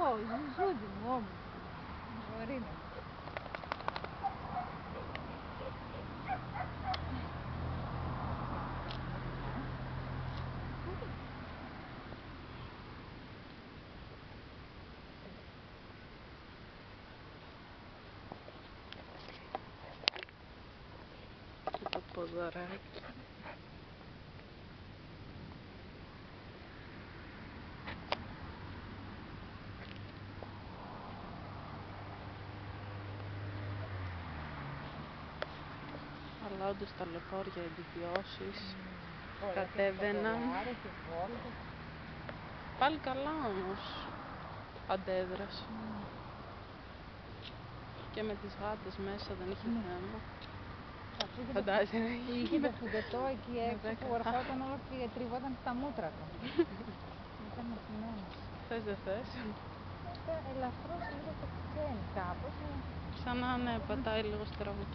έχω, ζουζούδι μου όμως. Γορίνα. Το ποδαράκι. Αλλά όντως τα λεωφορεία επιβιώσεις κατέβαιναν. Πάλι καλά όμως αντέδρασε. Και με τις γάτες μέσα δεν είχε θέμα. Φαντάζεσαι να είχε το φουντετό εκεί έξω που ερχόταν όλο και τριβόταν στα μούτρα του. Ήταν αφημένος. Θες δεν θες? Ελαφρώς λίγο το ξένει κάπως. Σαν να ναι, πατάει λίγο στραβό.